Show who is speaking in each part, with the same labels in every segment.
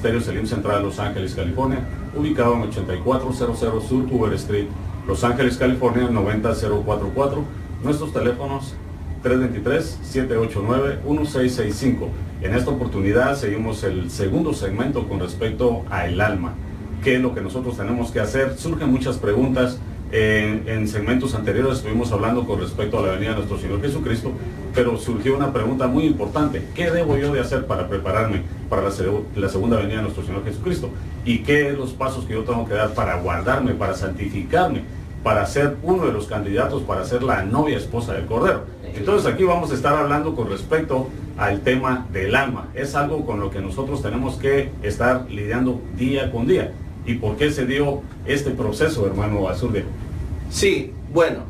Speaker 1: Ministerio Selim Central, Los Ángeles, California, ubicado en 8400 Sur Hoover Street, Los Ángeles, California, 90044. Nuestros teléfonos 323-789-1665. En esta oportunidad seguimos el segundo segmento con respecto a el alma. ¿Qué es lo que nosotros tenemos que hacer? Surgen muchas preguntas. En segmentos anteriores estuvimos hablando con respecto a la venida de nuestro Señor Jesucristo, pero surgió una pregunta muy importante. ¿Qué debo yo de hacer para prepararme para la segunda venida de nuestro Señor Jesucristo? ¿Y qué son los pasos que yo tengo que dar para guardarme, para santificarme, para ser uno de los candidatos para ser la novia esposa del Cordero? Entonces aquí vamos a estar hablando con respecto al tema del alma. Es algo con lo que nosotros tenemos que estar lidiando día con día. ¿Y por qué se dio este proceso, hermano Azurde?
Speaker 2: Sí, bueno,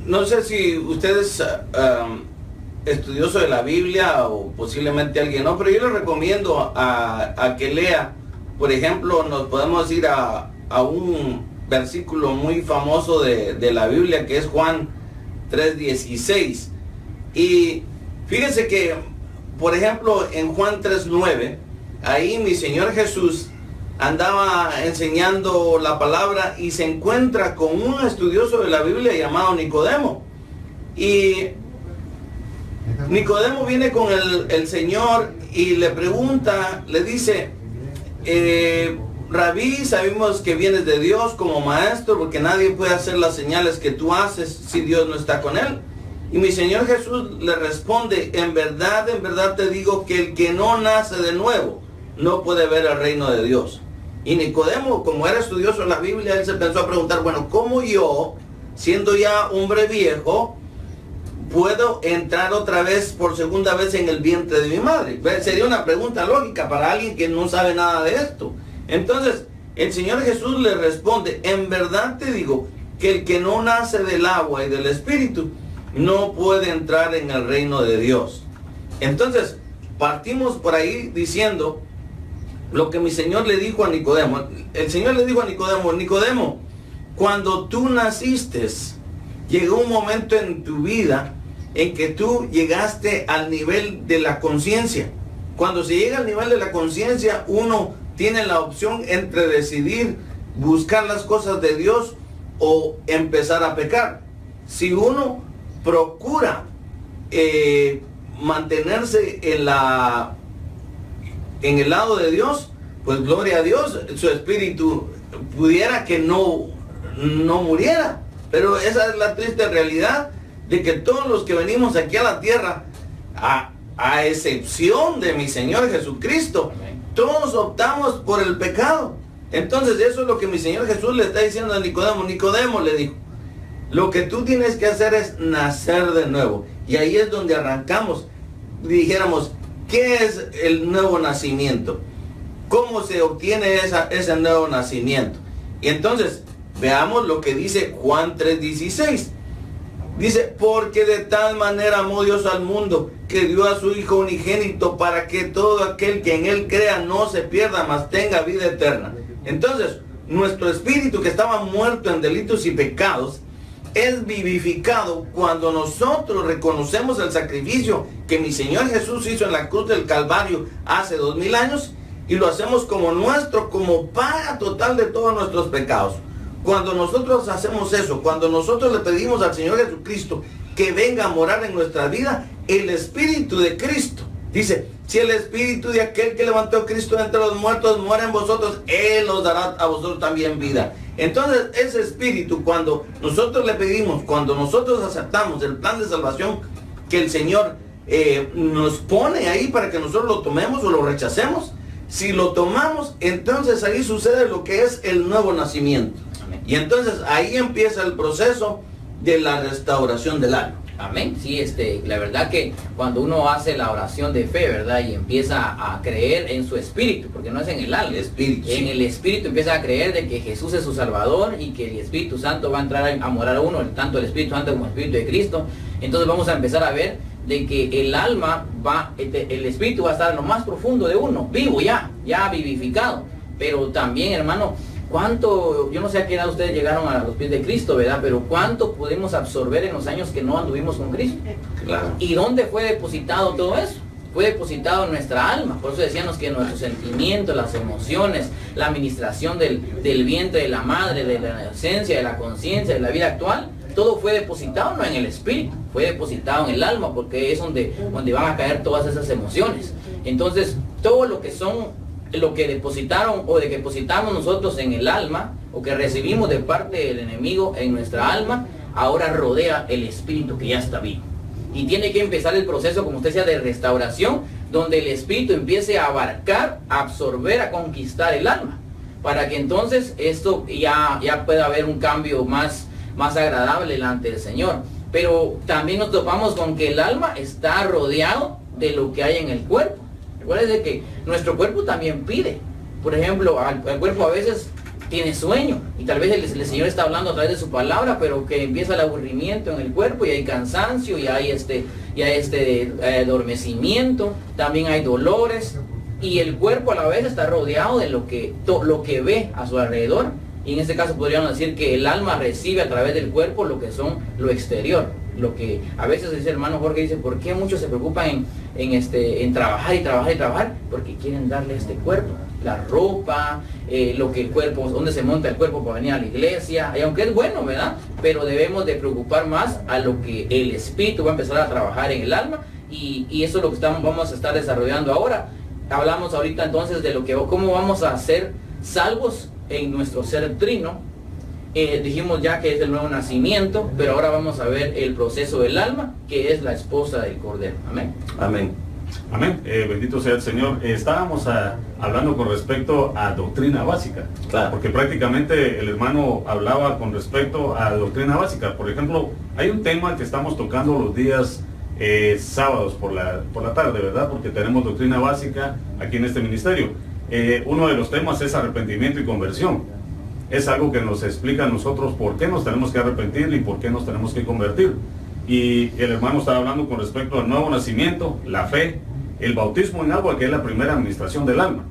Speaker 2: no sé si usted es estudioso de la Biblia o posiblemente alguien no, pero yo le recomiendo a que lea, por ejemplo, nos podemos ir a un versículo muy famoso de la Biblia, que es Juan 3:16. Y fíjense que, por ejemplo, en Juan 3:9, ahí mi Señor Jesús andaba enseñando la palabra y se encuentra con un estudioso de la Biblia llamado Nicodemo. Y Nicodemo viene con el Señor y le pregunta, le dice, Rabí, sabemos que vienes de Dios como maestro, porque nadie puede hacer las señales que tú haces si Dios no está con él. Y mi Señor Jesús le responde, en verdad te digo que el que no nace de nuevo no puede ver el reino de Dios. Y Nicodemo, como era estudioso en la Biblia, él se pensó a preguntar, bueno, ¿cómo yo, siendo ya hombre viejo, puedo entrar otra vez, por segunda vez, en el vientre de mi madre? Sería una pregunta lógica para alguien que no sabe nada de esto. Entonces, el Señor Jesús le responde, en verdad te digo que el que no nace del agua y del Espíritu no puede entrar en el reino de Dios. Entonces, partimos por ahí diciendo lo que mi Señor le dijo a Nicodemo. El Señor le dijo a Nicodemo, Nicodemo, cuando tú naciste, llegó un momento en tu vida en que tú llegaste al nivel de la conciencia. Cuando se llega al nivel de la conciencia, uno tiene la opción entre decidir buscar las cosas de Dios o empezar a pecar. Si uno procura mantenerse en el lado de Dios, pues gloria a Dios, su espíritu pudiera que no muriera. Pero esa es la triste realidad de que todos los que venimos aquí a la tierra, a excepción de mi Señor Jesucristo, todos optamos por el pecado. Entonces eso es lo que mi Señor Jesús le está diciendo a Nicodemo. Nicodemo le dijo, lo que tú tienes que hacer es nacer de nuevo. Y ahí es donde arrancamos. Dijéramos, ¿qué es el nuevo nacimiento? ¿Cómo se obtiene ese nuevo nacimiento? Y entonces, veamos lo que dice Juan 3:16. Dice, porque de tal manera amó Dios al mundo, que dio a su Hijo unigénito, para que todo aquel que en Él crea no se pierda, mas tenga vida eterna. Entonces, nuestro espíritu que estaba muerto en delitos y pecados, es vivificado cuando nosotros reconocemos el sacrificio que mi Señor Jesús hizo en la cruz del Calvario hace 2000 años y lo hacemos como nuestro, como paga total de todos nuestros pecados. Cuando nosotros hacemos eso, cuando nosotros le pedimos al Señor Jesucristo que venga a morar en nuestra vida, el Espíritu de Cristo, dice, si el Espíritu de aquel que levantó a Cristo entre los muertos mora en vosotros, Él os dará a vosotros también vida. Entonces ese Espíritu, cuando nosotros le pedimos, cuando nosotros aceptamos el plan de salvación que el Señor nos pone ahí para que nosotros lo tomemos o lo rechacemos, si lo tomamos, entonces ahí sucede lo que es el nuevo nacimiento. Amén. Y entonces ahí empieza el proceso de la restauración del alma.
Speaker 3: Amén. Sí, la verdad que cuando uno hace la oración de fe, ¿verdad? Y empieza a creer en su espíritu, porque no es en el alma, en el espíritu empieza a creer de que Jesús es su Salvador y que el Espíritu Santo va a entrar a morar a uno, tanto el Espíritu Santo como el Espíritu de Cristo. Entonces vamos a empezar a ver de que el alma el espíritu va a estar en lo más profundo de uno, vivo ya vivificado. Pero también, hermano, ¿cuánto, yo no sé a qué edad ustedes llegaron a los pies de Cristo, ¿verdad? Pero ¿cuánto pudimos absorber en los años que no anduvimos con Cristo?
Speaker 2: Claro.
Speaker 3: ¿Y dónde fue depositado todo eso? fue depositado en nuestra alma. Por eso decíamos que nuestros sentimientos, las emociones, la administración del vientre de la madre, de la inocencia, de la conciencia, de la vida actual, todo fue depositado no en el espíritu, fue depositado en el alma, porque es donde van a caer todas esas emociones. Entonces, todo lo que depositaron o de que depositamos nosotros en el alma, o que recibimos de parte del enemigo en nuestra alma, ahora rodea el espíritu que ya está vivo. Y tiene que empezar el proceso, como usted decía, de restauración, donde el espíritu empiece a abarcar, a absorber, a conquistar el alma, para que entonces esto ya pueda haber un cambio más agradable delante del Señor. Pero también nos topamos con que el alma está rodeado de lo que hay en el cuerpo. Recuerden que nuestro cuerpo también pide. Por ejemplo, el cuerpo a veces tiene sueño, y tal vez el Señor está hablando a través de su palabra, pero que empieza el aburrimiento en el cuerpo, y hay cansancio, y hay adormecimiento, también hay dolores, y el cuerpo a la vez está rodeado de lo que ve a su alrededor. Y en este caso podríamos decir que el alma recibe a través del cuerpo lo que son lo exterior. Lo que a veces dice el hermano Jorge, dice, ¿por qué muchos se preocupan en trabajar y trabajar y trabajar? Porque quieren darle a este cuerpo la ropa, lo que el cuerpo, donde se monta el cuerpo para venir a la iglesia, y aunque es bueno, ¿verdad? Pero debemos de preocupar más a lo que el espíritu va a empezar a trabajar en el alma, y eso es lo que vamos a estar desarrollando ahora. Hablamos ahorita entonces de cómo vamos a ser salvos en nuestro ser trino. Dijimos ya que es el nuevo nacimiento, pero ahora vamos a ver el proceso del alma, que es la esposa del Cordero. Amén.
Speaker 2: Amén.
Speaker 1: Amén. Bendito sea el Señor. Estábamos hablando con respecto a doctrina básica.
Speaker 2: Claro.
Speaker 1: Porque prácticamente el hermano hablaba con respecto a doctrina básica. Por ejemplo, hay un tema que estamos tocando los días sábados por la tarde, ¿verdad? Porque tenemos doctrina básica aquí en este ministerio. Uno de los temas es arrepentimiento y conversión. Es algo que nos explica a nosotros por qué nos tenemos que arrepentir y por qué nos tenemos que convertir. Y el hermano estaba hablando con respecto al nuevo nacimiento, la fe, el bautismo en agua, que es la primera administración del alma,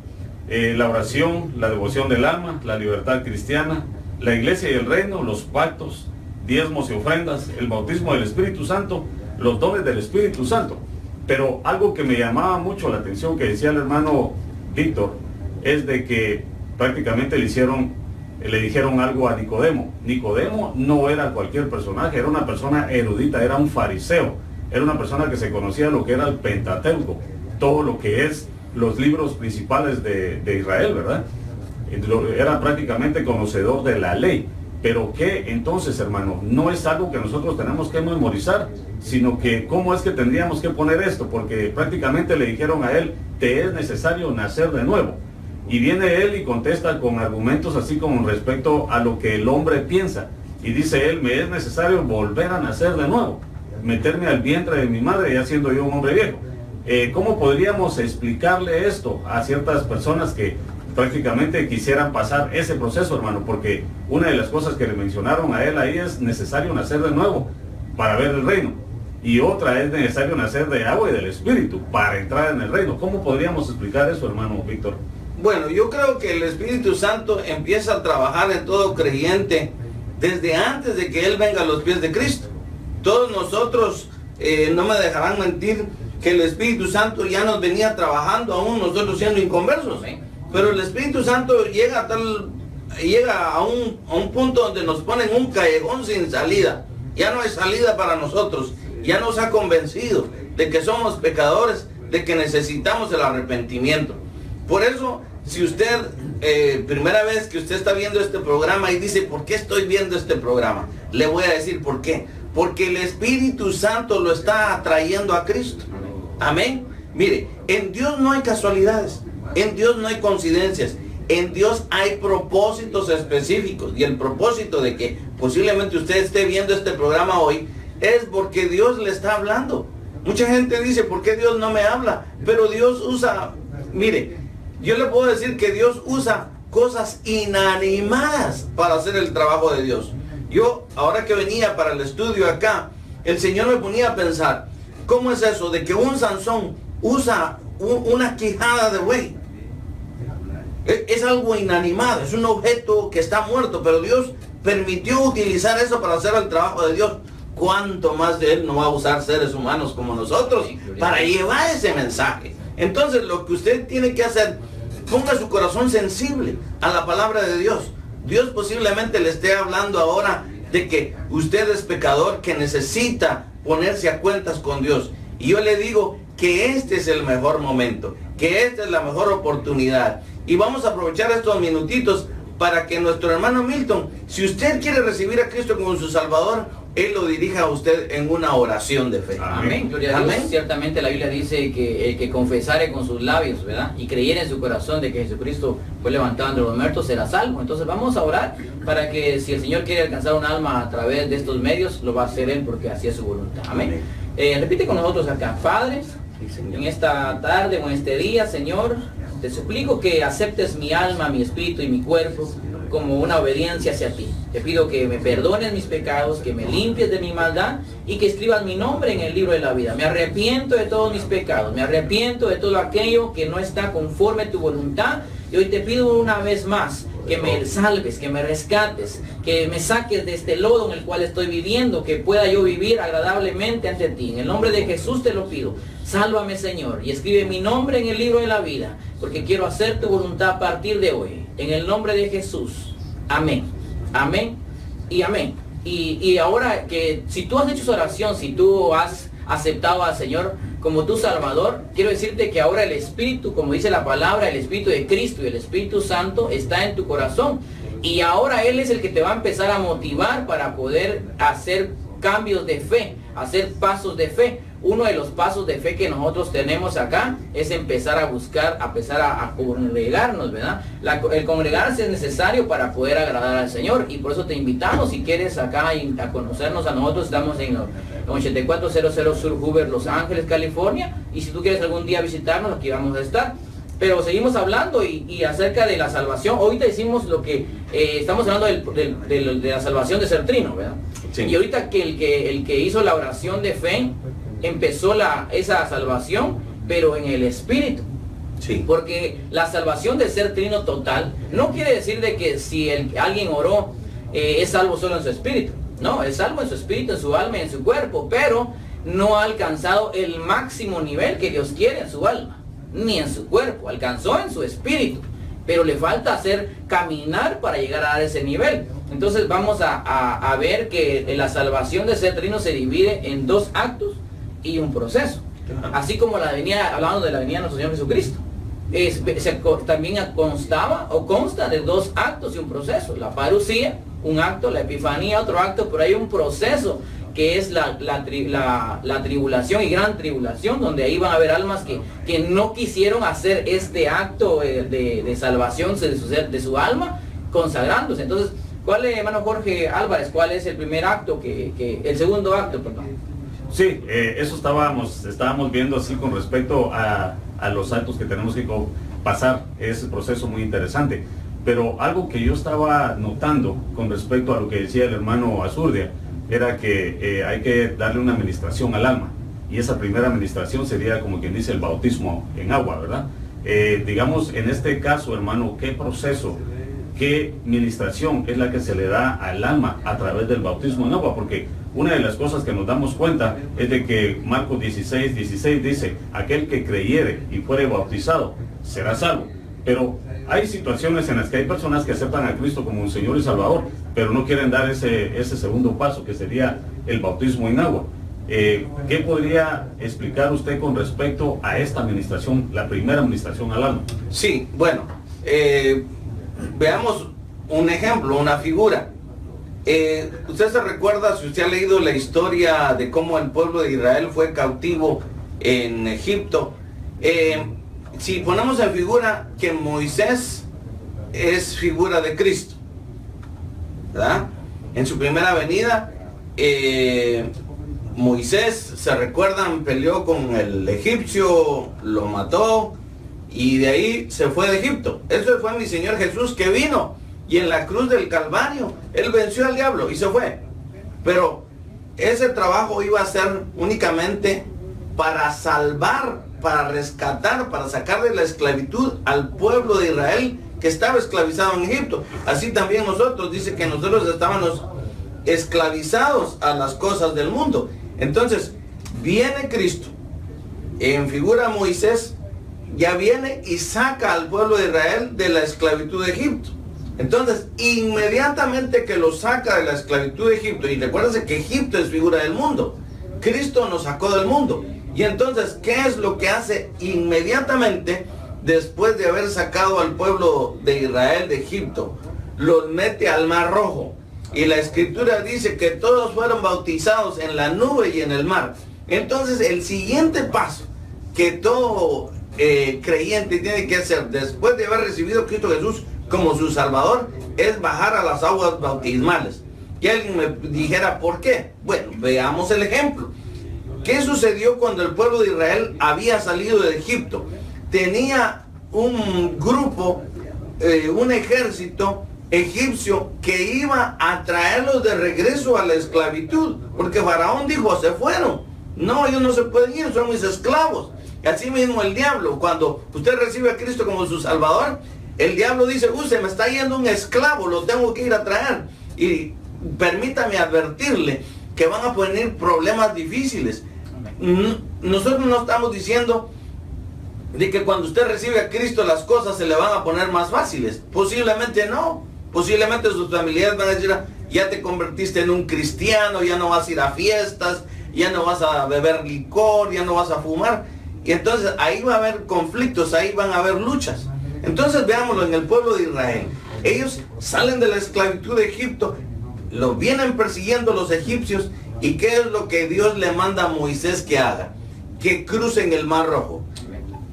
Speaker 1: la oración, la devoción del alma, la libertad cristiana, la iglesia y el reino, los pactos, diezmos y ofrendas, el bautismo del Espíritu Santo, los dones del Espíritu Santo. Pero algo que me llamaba mucho la atención que decía el hermano Víctor es de que prácticamente le dijeron algo a Nicodemo. Nicodemo no era cualquier personaje, era una persona erudita, era un fariseo, era una persona que se conocía lo que era el Pentateuco, todo lo que es los libros principales de Israel, ¿verdad? Era prácticamente conocedor de la ley. Pero que entonces, hermano, no es algo que nosotros tenemos que memorizar, sino que cómo es que tendríamos que poner esto, porque prácticamente le dijeron a él, te es necesario nacer de nuevo. Y viene él y contesta con argumentos así con respecto a lo que el hombre piensa. Y dice él, me es necesario volver a nacer de nuevo, meterme al vientre de mi madre ya siendo yo un hombre viejo. ¿Cómo podríamos explicarle esto a ciertas personas que prácticamente quisieran pasar ese proceso, hermano? Porque una de las cosas que le mencionaron a él ahí es necesario nacer de nuevo para ver el reino. Y otra es necesario nacer de agua y del Espíritu para entrar en el reino. ¿Cómo podríamos explicar eso, hermano Víctor?
Speaker 2: Bueno, yo creo que el Espíritu Santo empieza a trabajar en todo creyente desde antes de que Él venga a los pies de Cristo. Todos nosotros, no me dejarán mentir, que el Espíritu Santo ya nos venía trabajando aún nosotros siendo inconversos. Pero el Espíritu Santo llega a un punto donde nos ponen un callejón sin salida. Ya no hay salida para nosotros. Ya nos ha convencido de que somos pecadores, de que necesitamos el arrepentimiento. Por eso, si usted, primera vez que usted está viendo este programa y dice, ¿por qué estoy viendo este programa? Le voy a decir por qué. Porque el Espíritu Santo lo está atrayendo a Cristo. Amén. Mire, en Dios no hay casualidades. En Dios no hay coincidencias. En Dios hay propósitos específicos. Y el propósito de que posiblemente usted esté viendo este programa hoy es porque Dios le está hablando. Mucha gente dice, ¿por qué Dios no me habla? Pero Dios usa, mire, yo le puedo decir que Dios usa cosas inanimadas para hacer el trabajo de Dios. Yo, ahora que venía para el estudio acá, el Señor me ponía a pensar, ¿cómo es eso de que un Sansón usa una quijada de buey? Es algo inanimado, es un objeto que está muerto, pero Dios permitió utilizar eso para hacer el trabajo de Dios. cuánto más de Él no va a usar seres humanos como nosotros para llevar ese mensaje. Entonces lo que usted tiene que hacer, ponga su corazón sensible a la palabra de Dios. Dios posiblemente le esté hablando ahora de que usted es pecador, que necesita ponerse a cuentas con Dios. Y yo le digo que este es el mejor momento, que esta es la mejor oportunidad. Y vamos a aprovechar estos minutitos para que nuestro hermano Milton, si usted quiere recibir a Cristo como su Salvador, Él lo dirija a usted en una oración de fe.
Speaker 3: Amén. Gloria a Dios.
Speaker 2: Amén.
Speaker 3: Ciertamente la Biblia dice que el que confesare con sus labios, ¿verdad? Y creyere en su corazón de que Jesucristo fue levantado entre los muertos, será salvo. Entonces vamos a orar para que si el Señor quiere alcanzar un alma a través de estos medios, lo va a hacer Él porque así es su voluntad. Amén. Repite con nosotros acá. Padre, en esta tarde o en este día, Señor, te suplico que aceptes mi alma, mi espíritu y mi cuerpo como una obediencia hacia ti. Te pido que me perdones mis pecados, que me limpies de mi maldad y que escribas mi nombre en el libro de la vida. Me arrepiento de todos mis pecados, me arrepiento de todo aquello que no está conforme a tu voluntad. Y hoy te pido una vez más que me salves, que me rescates, que me saques de este lodo en el cual estoy viviendo, que pueda yo vivir agradablemente ante ti. En el nombre de Jesús te lo pido. Sálvame, Señor, y escribe mi nombre en el libro de la vida, porque quiero hacer tu voluntad a partir de hoy. En el nombre de Jesús. Amén. Amén y amén. Y ahora que si tú has hecho esa oración, si tú has aceptado al Señor como tu Salvador, quiero decirte que ahora el Espíritu, como dice la palabra, el Espíritu de Cristo y el Espíritu Santo está en tu corazón. Y ahora Él es el que te va a empezar a motivar para poder hacer cambios de fe, hacer pasos de fe. Uno de los pasos de fe que nosotros tenemos acá es empezar a buscar, a empezar a congregarnos, ¿verdad? El congregarse es necesario para poder agradar al Señor, y por eso te invitamos, si quieres acá a conocernos a nosotros. Estamos en 8400 Sur Hoover, Los Ángeles, California, y si tú quieres algún día visitarnos, aquí vamos a estar. Pero seguimos hablando y acerca de la salvación. Ahorita hicimos lo que estamos hablando de la salvación de ser trino, ¿verdad? Sí. Y ahorita que el que hizo la oración de fe empezó esa salvación, pero en el Espíritu. Sí. Porque la salvación de ser trino total no quiere decir de que si alguien oró es salvo solo en su espíritu. No, es salvo en su espíritu, en su alma y en su cuerpo, pero no ha alcanzado el máximo nivel que Dios quiere en su alma ni en su cuerpo. Alcanzó en su espíritu, pero le falta caminar para llegar a ese nivel. Entonces vamos a ver que la salvación de ser trino se divide en 2 actos y un proceso. Así como hablando de la venida de nuestro Señor Jesucristo, también consta de 2 actos y un proceso. La parucía, un acto; la epifanía, otro acto, pero hay un proceso que es la tribulación y gran tribulación, donde ahí van a haber almas que no quisieron hacer este acto de salvación de su alma, consagrándose. Entonces, hermano Jorge Álvarez, cuál es el primer acto, el segundo acto, perdón?
Speaker 1: Sí, eso estábamos viendo así con respecto a los actos que tenemos que pasar. Es un proceso muy interesante. Pero algo que yo estaba notando con respecto a lo que decía el hermano Azurdia, era que hay que darle una administración al alma. Y esa primera administración sería, como quien dice, el bautismo en agua, ¿verdad? Digamos, en este caso, hermano, ¿qué proceso, qué administración es la que se le da al alma a través del bautismo en agua? Porque una de las cosas que nos damos cuenta es de que Marcos 16:16 dice: aquel que creyere y fuere bautizado será salvo. Pero hay situaciones en las que hay personas que aceptan a Cristo como un Señor y Salvador, pero no quieren dar ese segundo paso, que sería el bautismo en agua. ¿Qué podría explicar usted con respecto a esta administración, la primera administración al alma?
Speaker 2: Sí, bueno, veamos un ejemplo, una figura. Usted se recuerda, si usted ha leído la historia de cómo el pueblo de Israel fue cautivo en Egipto, si ponemos en figura que Moisés es figura de Cristo, ¿verdad? En su primera venida, Moisés, se recuerdan, peleó con el egipcio, lo mató, y de ahí se fue de Egipto. Eso fue mi Señor Jesús, que vino, y en la cruz del Calvario Él venció al diablo y se fue. Pero ese trabajo iba a ser únicamente para salvar, para rescatar, para sacar de la esclavitud al pueblo de Israel que estaba esclavizado en Egipto. Así también nosotros, dice que nosotros estábamos esclavizados a las cosas del mundo. Entonces, viene Cristo, en figura de Moisés, ya viene y saca al pueblo de Israel de la esclavitud de Egipto. Entonces, inmediatamente que lo saca de la esclavitud de Egipto, y recuérdense que Egipto es figura del mundo, Cristo nos sacó del mundo. Y entonces, ¿qué es lo que hace inmediatamente después de haber sacado al pueblo de Israel de Egipto? Los mete al Mar Rojo. Y la Escritura dice que todos fueron bautizados en la nube y en el mar. Entonces, el siguiente paso que todo creyente tiene que hacer después de haber recibido a Cristo Jesús como su Salvador es bajar a las aguas bautismales. Y alguien me dijera, ¿por qué? Bueno, veamos el ejemplo. ¿Qué sucedió cuando el pueblo de Israel había salido de Egipto? Tenía un grupo, un ejército egipcio que iba a traerlos de regreso a la esclavitud, porque Faraón dijo, se fueron. No, ellos no se pueden ir, son mis esclavos. Y así mismo el diablo, cuando usted recibe a Cristo como su Salvador, el diablo dice, se me está yendo un esclavo, lo tengo que ir a traer. Y permítame advertirle que van a venir problemas difíciles. Nosotros no estamos diciendo de que cuando usted recibe a Cristo las cosas se le van a poner más fáciles. Posiblemente no. Posiblemente sus familiares van a decir, ya te convertiste en un cristiano, ya no vas a ir a fiestas, ya no vas a beber licor, ya no vas a fumar. Y entonces ahí va a haber conflictos, ahí van a haber luchas. Entonces veámoslo en el pueblo de Israel. Ellos salen de la esclavitud de Egipto, los vienen persiguiendo los egipcios. ¿Y qué es lo que Dios le manda a Moisés que haga? Que crucen el Mar Rojo.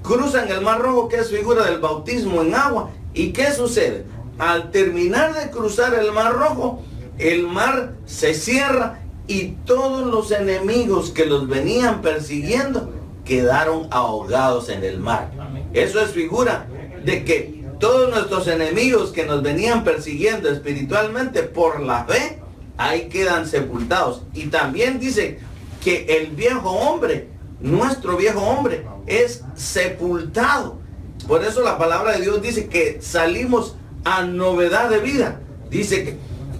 Speaker 2: Cruzan el Mar Rojo, que es figura del bautismo en agua. ¿Y qué sucede? Al terminar de cruzar el Mar Rojo, el mar se cierra y todos los enemigos que los venían persiguiendo quedaron ahogados en el mar. Eso es figura de que todos nuestros enemigos que nos venían persiguiendo espiritualmente por la fe, ahí quedan sepultados. Y también dice que el viejo hombre, nuestro viejo hombre, es sepultado. Por eso la palabra de Dios dice que salimos a novedad de vida. Dice que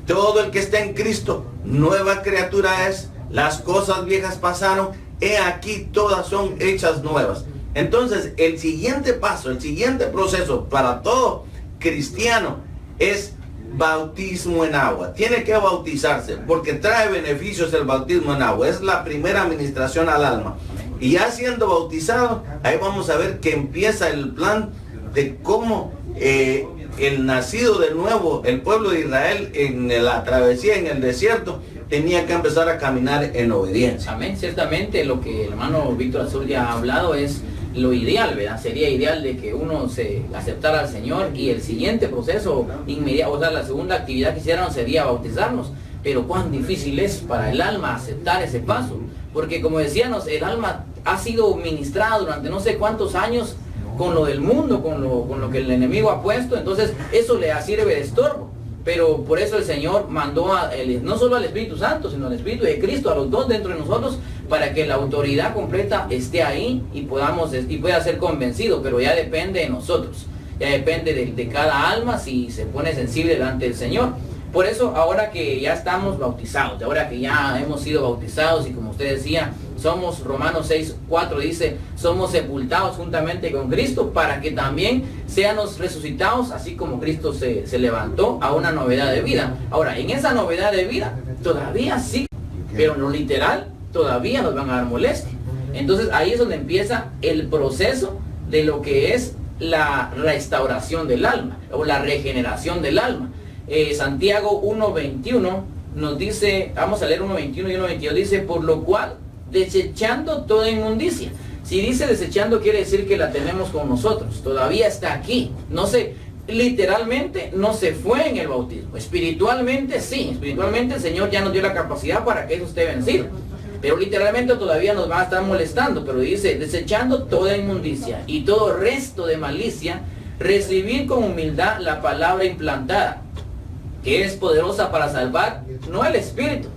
Speaker 2: todo el que está en Cristo, nueva criatura es. Las cosas viejas pasaron, he aquí todas son hechas nuevas. Entonces, el siguiente paso, el siguiente proceso para todo cristiano es bautismo en agua. Tiene que bautizarse porque trae beneficios el bautismo en agua. Es la primera administración al alma. Y ya siendo bautizado, ahí vamos a ver que empieza el plan de cómo el nacido de nuevo, el pueblo de Israel en la travesía en el desierto, tenía que empezar a caminar en obediencia.
Speaker 3: Amén. Ciertamente lo que el hermano Víctor Azul ya ha hablado es lo ideal, ¿verdad? Sería ideal de que uno se aceptara al Señor y el siguiente proceso inmediato, o sea, la segunda actividad que hicieran sería bautizarnos. Pero cuán difícil es para el alma aceptar ese paso, porque como decíamos, el alma ha sido ministrada durante no sé cuántos años con lo del mundo, con lo que el enemigo ha puesto. Entonces eso le sirve de estorbo. Pero por eso el Señor mandó no solo al Espíritu Santo, sino al Espíritu de Cristo, a los dos dentro de nosotros, para que la autoridad completa esté ahí y pueda ser convencido. Pero ya depende de nosotros, ya depende de cada alma si se pone sensible delante del Señor. Por eso ahora que ya estamos bautizados, ahora que ya hemos sido bautizados y como usted decía, somos, Romanos 6:4 dice, somos sepultados juntamente con Cristo para que también seamos resucitados así como Cristo se levantó a una novedad de vida. Ahora, en esa novedad de vida todavía sí, pero en lo literal todavía nos van a dar molestia. Entonces ahí es donde empieza el proceso de lo que es la restauración del alma o la regeneración del alma. Santiago 1:21 nos dice, vamos a leer 1:21 y 1:22, dice, por lo cual, desechando toda inmundicia. Si dice desechando, quiere decir que la tenemos con nosotros, todavía está aquí, literalmente no se fue en el bautismo. Espiritualmente sí, espiritualmente el Señor ya nos dio la capacidad para que eso esté vencido, pero literalmente todavía nos va a estar molestando. Pero dice, desechando toda inmundicia y todo resto de malicia, recibir con humildad la palabra implantada, que es poderosa para salvar, no el espíritu,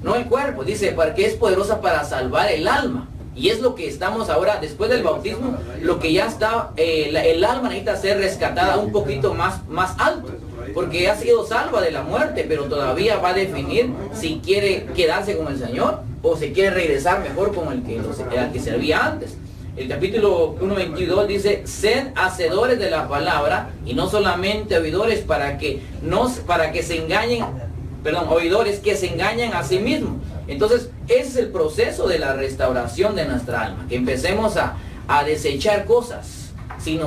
Speaker 3: no el cuerpo, dice, porque es poderosa para salvar el alma. Y es lo que estamos ahora, después del bautismo, lo que ya está, el alma necesita ser rescatada un poquito más alto. porque ha sido salva de la muerte, pero todavía va a definir si quiere quedarse con el Señor o si quiere regresar mejor con el que servía antes. El capítulo 1:22 dice: sed hacedores de la palabra y no solamente oidores, para que se engañen, oidores que se engañan a sí mismos. Entonces, ese es el proceso de la restauración de nuestra alma, que empecemos a desechar cosas. Si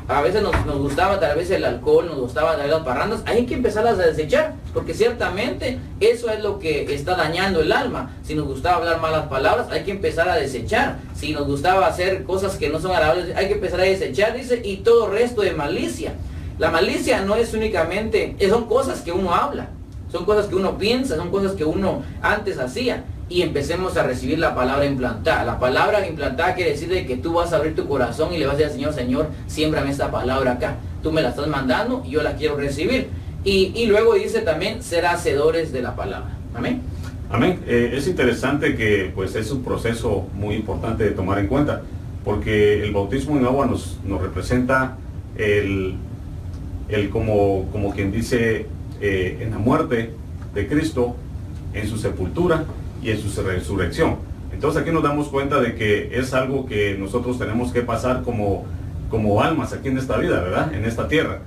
Speaker 3: a veces nos gustaba tal vez el alcohol, nos gustaba tal vez las parrandas, hay que empezarlas a desechar, porque ciertamente eso es lo que está dañando el alma. Si nos gustaba hablar malas palabras, hay que empezar a desechar. Si nos gustaba hacer cosas que no son agradables, hay que empezar a desechar, dice, y todo resto de malicia. La malicia no es únicamente, son cosas que uno habla, son cosas que uno piensa, son cosas que uno antes hacía. Y empecemos a recibir la palabra implantada. La palabra implantada quiere decir de que tú vas a abrir tu corazón y le vas a decir al Señor: Señor, siémbrame esta palabra acá. Tú me la estás mandando y yo la quiero recibir. Y luego dice también: ser hacedores de la palabra. Amén.
Speaker 1: Amén. Es interesante que pues es un proceso muy importante de tomar en cuenta, porque el bautismo en agua nos representa el como quien dice, en la muerte de Cristo, en su sepultura y en su resurrección. Entonces aquí nos damos cuenta de que es algo que nosotros tenemos que pasar como almas aquí en esta vida, ¿verdad? En esta tierra.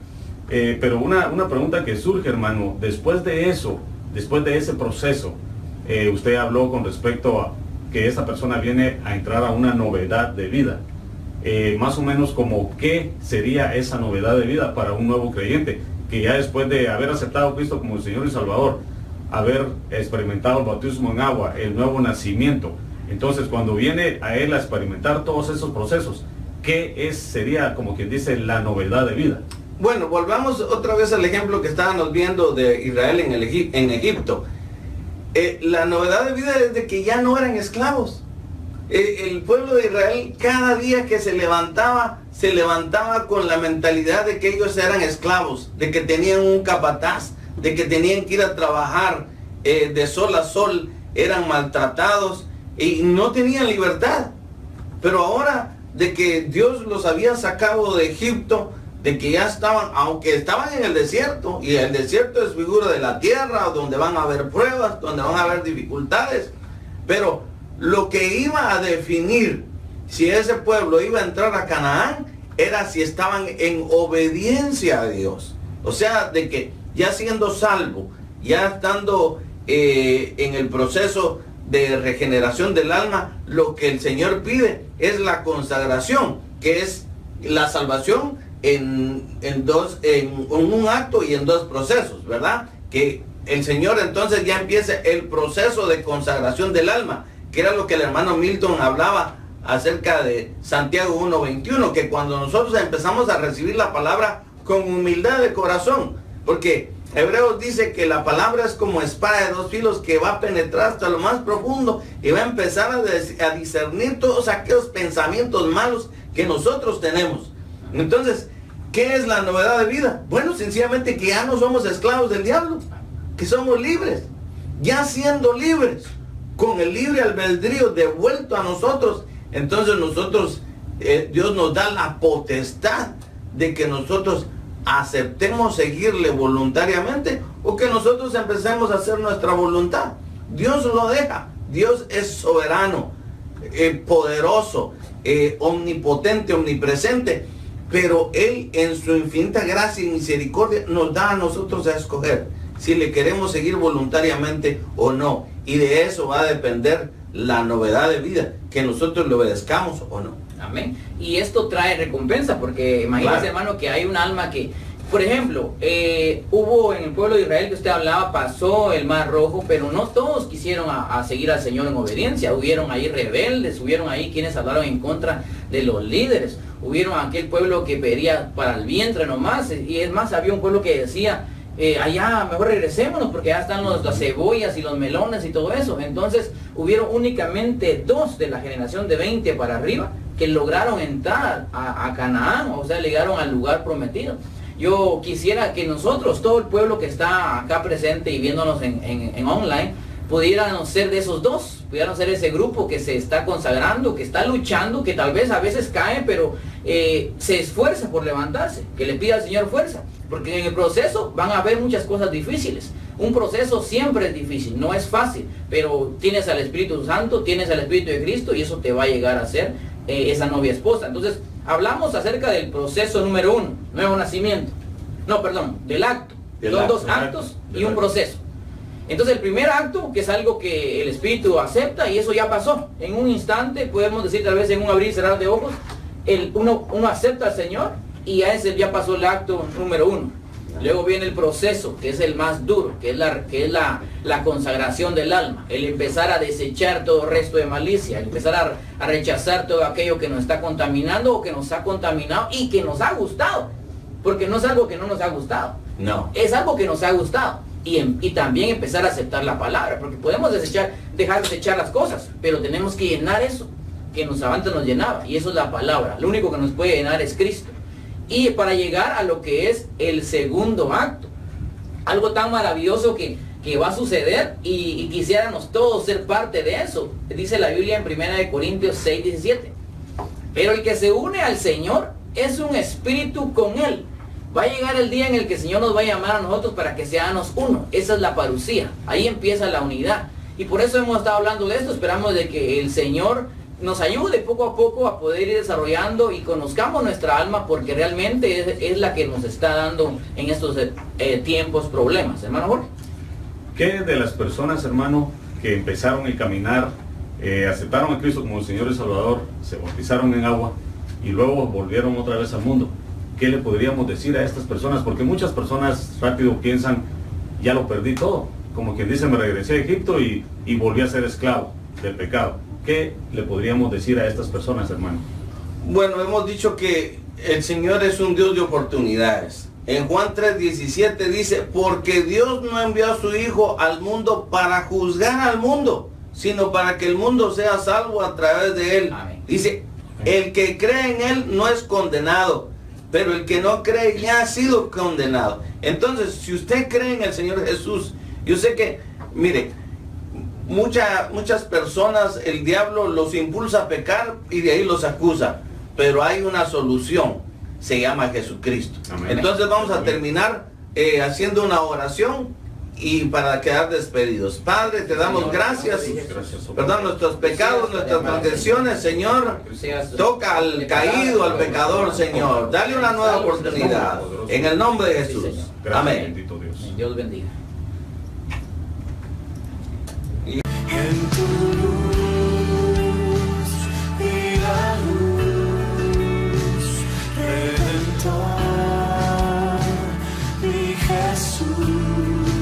Speaker 1: Pero una pregunta que surge, hermano, después de eso, después de ese proceso, usted habló con respecto a que esa persona viene a entrar a una novedad de vida. Más o menos como qué sería esa novedad de vida para un nuevo creyente, que ya después de haber aceptado a Cristo como el Señor y Salvador, haber experimentado el bautismo en agua, el nuevo nacimiento. Entonces, cuando viene a él a experimentar todos esos procesos, ¿qué sería, como quien dice, la novedad de vida?
Speaker 2: Bueno, volvamos otra vez al ejemplo que estábamos viendo de Israel en Egipto. La novedad de vida es de que ya no eran esclavos. El pueblo de Israel, cada día que se levantaba con la mentalidad de que ellos eran esclavos, de que tenían un capataz, de que tenían que ir a trabajar de sol a sol, eran maltratados y no tenían libertad. Pero ahora, de que Dios los había sacado de Egipto, de que ya estaban, aunque estaban en el desierto, y el desierto es figura de la tierra, donde van a haber pruebas, donde van a haber dificultades, pero lo que iba a definir si ese pueblo iba a entrar a Canaán era si estaban en obediencia a Dios. O sea, de que ya siendo salvo, ya estando en el proceso de regeneración del alma, lo que el Señor pide es la consagración, que es la salvación en un acto y en dos procesos, ¿verdad? Que el Señor entonces ya empieza el proceso de consagración del alma, que era lo que el hermano Milton hablaba acerca de Santiago 1:21, que cuando nosotros empezamos a recibir la palabra con humildad de corazón, porque Hebreos dice que la palabra es como espada de dos filos que va a penetrar hasta lo más profundo y va a empezar a discernir todos aquellos pensamientos malos que nosotros tenemos. Entonces, ¿qué es la novedad de vida? Bueno, sencillamente que ya no somos esclavos del diablo, que somos libres. Ya siendo libres, con el libre albedrío devuelto a nosotros, entonces Dios nos da la potestad de que nosotros aceptemos seguirle voluntariamente o que nosotros empecemos a hacer nuestra voluntad. Dios lo deja. Dios es soberano, poderoso, omnipotente, omnipresente, pero Él en su infinita gracia y misericordia nos da a nosotros a escoger si le queremos seguir voluntariamente o no, y de eso va a depender la novedad de vida, que nosotros le obedezcamos o no.
Speaker 3: Amén. Y esto trae recompensa, porque imagínese, claro, hermano, que hay un alma que, por ejemplo, hubo en el pueblo de Israel que usted hablaba, pasó el Mar Rojo, pero no todos quisieron a seguir al Señor en obediencia. Hubieron ahí rebeldes, hubieron ahí quienes hablaron en contra de los líderes, hubieron aquel pueblo que pedía para el vientre nomás, y es más, había un pueblo que decía, allá mejor regresémonos porque ya están las cebollas y los melones y todo eso. Entonces hubieron únicamente 2 de la generación de 20 para arriba que lograron entrar a Canaán, o sea, llegaron al lugar prometido. Yo quisiera que nosotros, todo el pueblo que está acá presente y viéndonos en online, pudieran ser de esos dos, pudieran ser ese grupo que se está consagrando, que está luchando, que tal vez a veces cae, pero se esfuerza por levantarse, que le pida al Señor fuerza, porque en el proceso van a haber muchas cosas difíciles. Un proceso siempre es difícil, no es fácil, pero tienes al Espíritu Santo, tienes al Espíritu de Cristo, y eso te va a llegar a ser esa novia esposa. Entonces, hablamos acerca del proceso número 1, nuevo nacimiento. No, perdón, del acto. Son dos actos y un proceso. Entonces el primer acto, que es algo que el Espíritu acepta, y eso ya pasó. En un instante, podemos decir tal vez en un abrir y cerrar de ojos, uno acepta al Señor y ya pasó el acto número 1. Luego viene el proceso, que es el más duro, que es la consagración del alma. El empezar a desechar todo resto de malicia, el empezar a rechazar todo aquello que nos está contaminando o que nos ha contaminado y que nos ha gustado. Porque no es algo que no nos ha gustado.
Speaker 2: No.
Speaker 3: Es algo que nos ha gustado. Y también empezar a aceptar la palabra, porque podemos dejar de desechar las cosas, pero tenemos que llenar eso que antes nos llenaba, y eso es la palabra. Lo único que nos puede llenar es Cristo. Y para llegar a lo que es el segundo acto, algo tan maravilloso que va a suceder, y quisiéramos todos ser parte de eso. Dice la Biblia en 1 Corintios 6:17, pero el que se une al Señor es un espíritu con Él. Va a llegar el día en el que el Señor nos va a llamar a nosotros para que seamos uno. Esa es la parucía. Ahí empieza la unidad. Y por eso hemos estado hablando de esto. Esperamos de que el Señor nos ayude poco a poco a poder ir desarrollando y conozcamos nuestra alma, porque realmente es la que nos está dando en estos tiempos problemas. Hermano Jorge.
Speaker 1: ¿Qué de las personas, hermano, que empezaron el caminar, aceptaron a Cristo como el Señor y Salvador, se bautizaron en agua y luego volvieron otra vez al mundo? ¿Qué le podríamos decir a estas personas? Porque muchas personas rápido piensan, ya lo perdí todo. Como quien dice, me regresé a Egipto y volví a ser esclavo del pecado. ¿Qué le podríamos decir a estas personas, hermano?
Speaker 2: Bueno, hemos dicho que el Señor es un Dios de oportunidades. En Juan 3:17 dice, porque Dios no envió a su Hijo al mundo para juzgar al mundo, sino para que el mundo sea salvo a través de Él.
Speaker 3: Amén.
Speaker 2: Dice, el que cree en Él no es condenado, pero el que no cree ya ha sido condenado. Entonces, si usted cree en el Señor Jesús, yo sé que, mire, muchas personas, el diablo los impulsa a pecar y de ahí los acusa, pero hay una solución, se llama Jesucristo.
Speaker 1: Amén.
Speaker 2: Entonces vamos a
Speaker 1: Amén.
Speaker 2: terminar haciendo una oración y para quedar despedidos. Padre, te damos gracias. Perdón nuestros pecados, nuestras transgresiones, Señor. Toca al caído, al pecador, Señor. Dale una nueva oportunidad. En el nombre de Jesús. Amén.
Speaker 1: Bendito Dios.
Speaker 3: Dios bendiga.
Speaker 4: En tu luz y la luz redentor, mi Jesús.